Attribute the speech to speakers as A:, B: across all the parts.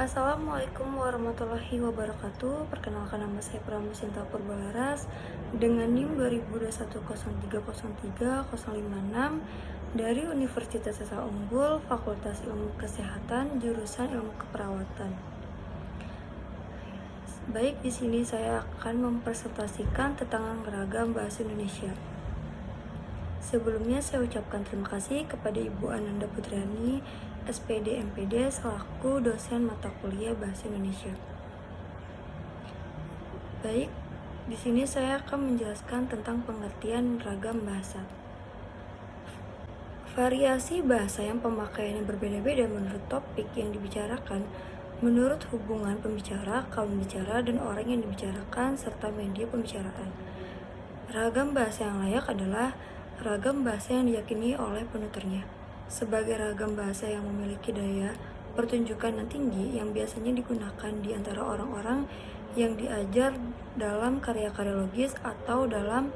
A: Assalamualaikum warahmatullahi wabarakatuh. Perkenalkan, nama saya Pramusinta Purbalaras dengan NIM 202103030056 dari Universitas Esa Unggul, Fakultas Ilmu Kesehatan, jurusan Ilmu Keperawatan. Baik, di sini saya akan mempresentasikan tentang ragam bahasa Indonesia. Sebelumnya saya ucapkan terima kasih kepada Ibu Ananda Putriani, SPD MPD selaku dosen mata kuliah Bahasa Indonesia. Baik, di sini saya akan menjelaskan tentang pengertian ragam bahasa. Variasi bahasa yang pemakaiannya berbeda-beda menurut topik yang dibicarakan, menurut hubungan pembicara, kaum bicara, dan orang yang dibicarakan, serta media pembicaraan. Ragam bahasa yang layak adalah ragam bahasa yang diyakini oleh penuturnya sebagai ragam bahasa yang memiliki daya pertunjukan yang tinggi, yang biasanya digunakan di antara orang-orang yang diajar dalam karya-karya logis atau dalam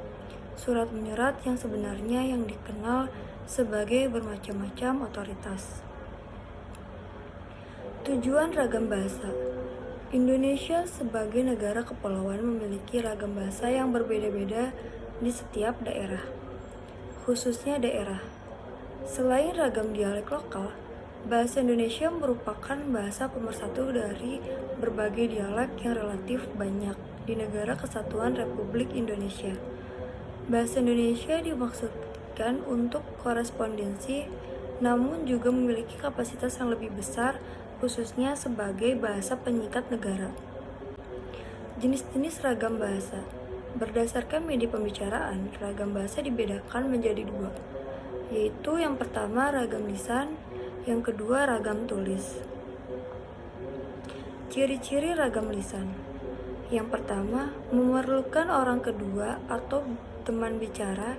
A: surat menyurat yang sebenarnya yang dikenal sebagai bermacam-macam otoritas. Tujuan ragam bahasa. Indonesia sebagai negara kepulauan memiliki ragam bahasa yang berbeda-beda di setiap daerah, khususnya daerah. Selain ragam dialek lokal, bahasa Indonesia merupakan bahasa pemersatu dari berbagai dialek yang relatif banyak di Negara Kesatuan Republik Indonesia. Bahasa Indonesia dimaksudkan untuk korespondensi, namun juga memiliki kapasitas yang lebih besar, khususnya sebagai bahasa penyikat negara. Jenis-jenis ragam bahasa. Berdasarkan media pembicaraan, ragam bahasa dibedakan menjadi dua, yaitu yang pertama ragam lisan, yang kedua ragam tulis. Ciri-ciri ragam lisan. Yang pertama, memerlukan orang kedua atau teman bicara.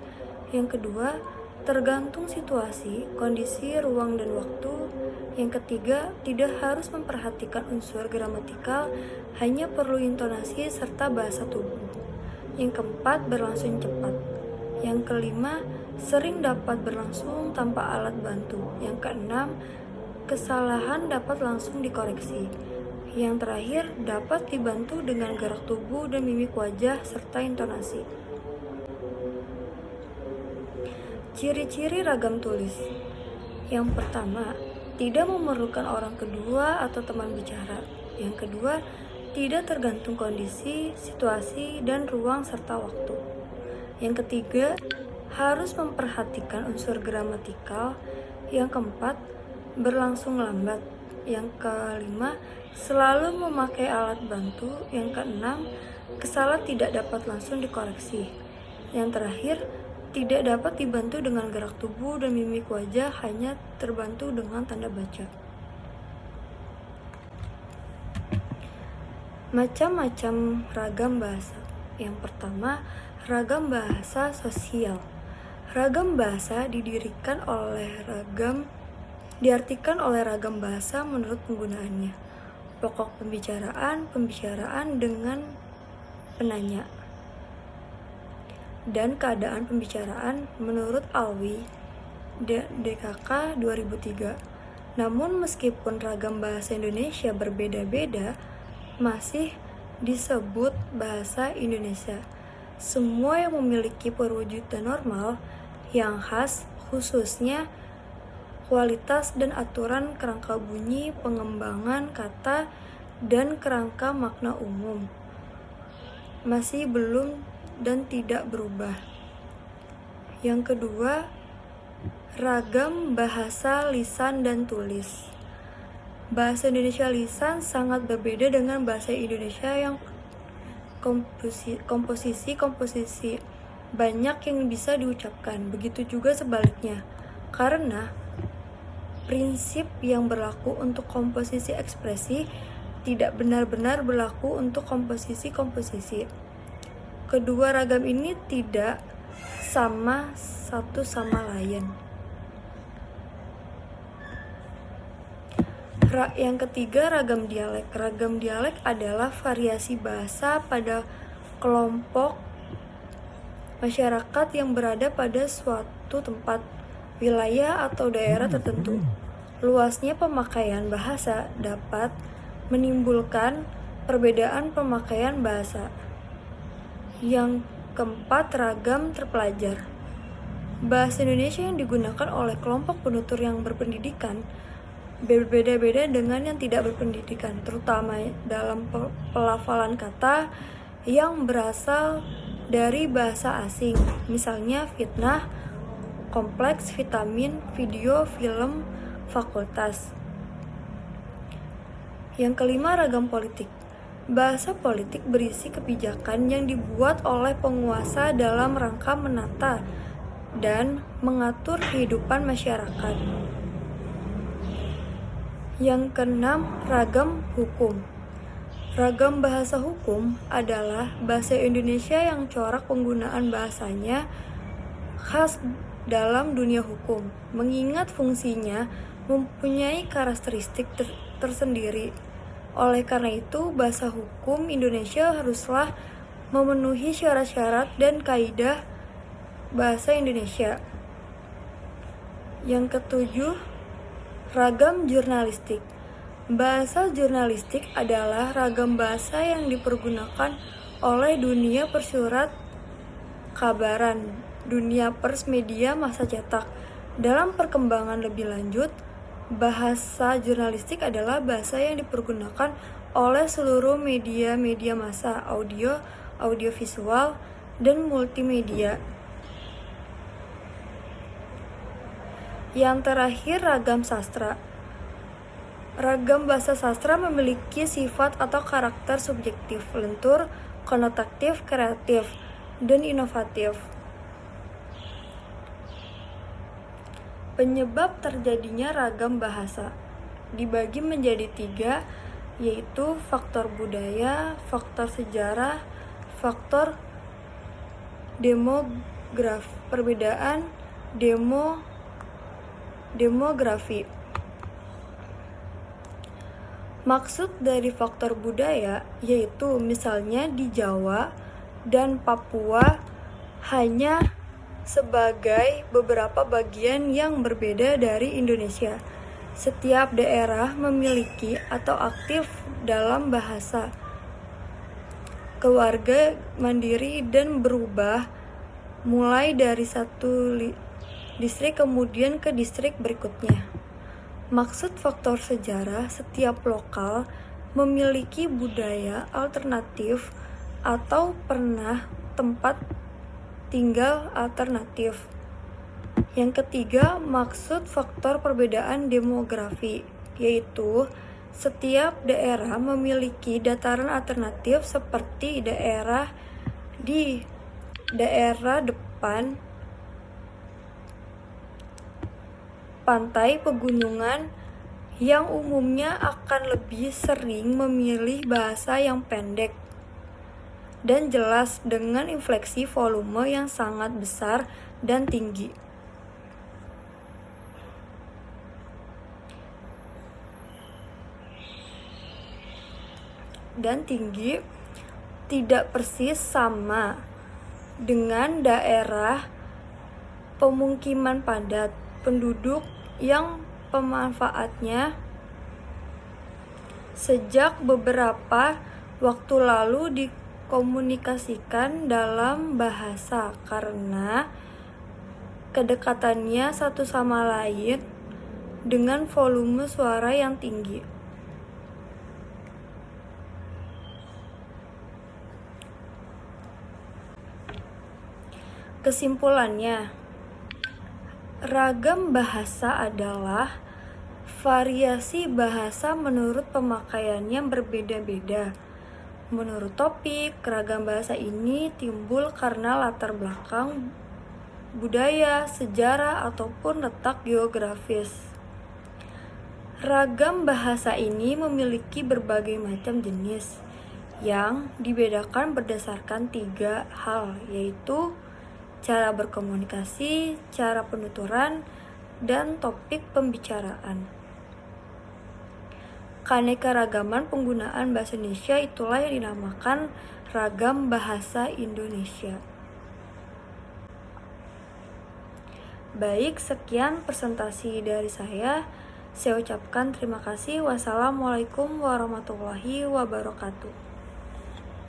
A: Yang kedua, tergantung situasi, kondisi, ruang, dan waktu. Yang ketiga, tidak harus memperhatikan unsur gramatikal, hanya perlu intonasi serta bahasa tubuh. Yang keempat, berlangsung cepat. Yang kelima, sering dapat berlangsung tanpa alat bantu. Yang keenam, kesalahan dapat langsung dikoreksi. Yang terakhir, dapat dibantu dengan gerak tubuh dan mimik wajah serta intonasi. Ciri-ciri ragam tulis. Yang pertama, tidak memerlukan orang kedua atau teman bicara. Yang kedua, tidak tergantung kondisi, situasi, dan ruang serta waktu. Yang ketiga, harus memperhatikan unsur gramatikal. Yang keempat, berlangsung lambat. Yang kelima, selalu memakai alat bantu. Yang keenam, kesalahan tidak dapat langsung dikoreksi. Yang terakhir, tidak dapat dibantu dengan gerak tubuh dan mimik wajah, hanya terbantu dengan tanda baca. Macam-macam ragam bahasa. Yang pertama, ragam bahasa sosial. Ragam bahasa diartikan oleh ragam bahasa menurut penggunaannya. Pokok pembicaraan dengan penanya, dan keadaan pembicaraan menurut Alwi DKK 2003. Namun meskipun ragam bahasa Indonesia berbeda-beda, masih disebut bahasa Indonesia. Semua yang memiliki perwujudan normal yang khas, khususnya kualitas dan aturan kerangka bunyi, pengembangan kata, dan kerangka makna umum, masih belum dan tidak berubah. Yang kedua, ragam bahasa lisan dan tulis. Bahasa Indonesia lisan sangat berbeda dengan bahasa Indonesia yang komposisi banyak yang bisa diucapkan. Begitu juga sebaliknya, karena prinsip yang berlaku untuk komposisi ekspresi tidak benar-benar berlaku untuk komposisi. Kedua ragam ini tidak sama satu sama lain. Yang ketiga, ragam dialek. Ragam dialek adalah variasi bahasa pada kelompok masyarakat yang berada pada suatu tempat, wilayah, atau daerah tertentu. Luasnya pemakaian bahasa dapat menimbulkan perbedaan pemakaian bahasa. Yang keempat, ragam terpelajar. Bahasa Indonesia yang digunakan oleh kelompok penutur yang berpendidikan berbeda-beda dengan yang tidak berpendidikan, terutama dalam pelafalan kata yang berasal dari bahasa asing, misalnya fitnah, kompleks, vitamin, video, film, fakultas. Yang kelima, ragam politik. Bahasa politik berisi kebijakan yang dibuat oleh penguasa dalam rangka menata dan mengatur kehidupan masyarakat. Yang keenam, ragam hukum. Ragam bahasa hukum adalah bahasa Indonesia yang corak penggunaan bahasanya khas dalam dunia hukum, mengingat fungsinya mempunyai karakteristik tersendiri. Oleh karena itu, bahasa hukum Indonesia haruslah memenuhi syarat-syarat dan kaidah bahasa Indonesia. Yang ketujuh, ragam jurnalistik. Bahasa jurnalistik adalah ragam bahasa yang dipergunakan oleh dunia persurat kabaran, dunia pers media masa cetak. Dalam perkembangan lebih lanjut, bahasa jurnalistik adalah bahasa yang dipergunakan oleh seluruh media massa, audio, audiovisual, dan multimedia. Yang terakhir, ragam sastra. Ragam bahasa sastra memiliki sifat atau karakter subjektif, lentur, konotatif, kreatif, dan inovatif. Penyebab terjadinya ragam bahasa dibagi menjadi 3, yaitu faktor budaya, faktor sejarah, faktor demografi. Perbedaan demografi. Maksud dari faktor budaya yaitu misalnya di Jawa dan Papua hanya sebagai beberapa bagian yang berbeda dari Indonesia. Setiap daerah memiliki atau aktif dalam bahasa keluarga mandiri dan berubah mulai dari satu distrik kemudian ke distrik berikutnya. Maksud faktor sejarah, setiap lokal memiliki budaya alternatif atau pernah tempat tinggal alternatif. Yang ketiga, maksud faktor perbedaan demografi, yaitu setiap daerah memiliki dataran alternatif seperti daerah depan pantai pegunungan yang umumnya akan lebih sering memilih bahasa yang pendek dan jelas dengan infleksi volume yang sangat besar dan tinggi. Tidak persis sama dengan daerah pemukiman padat penduduk yang pemanfaatnya sejak beberapa waktu lalu dikomunikasikan dalam bahasa karena kedekatannya satu sama lain dengan volume suara yang tinggi. Kesimpulannya, ragam bahasa adalah variasi bahasa menurut pemakaian yang berbeda-beda. Menurut topik, ragam bahasa ini timbul karena latar belakang budaya, sejarah, ataupun letak geografis. Ragam bahasa ini memiliki berbagai macam jenis yang dibedakan berdasarkan 3 hal, yaitu cara berkomunikasi, cara penuturan, dan topik pembicaraan. Keanekaragaman penggunaan bahasa Indonesia itulah yang dinamakan ragam bahasa Indonesia. Baik, sekian presentasi dari saya. Saya ucapkan terima kasih. Wassalamualaikum warahmatullahi wabarakatuh.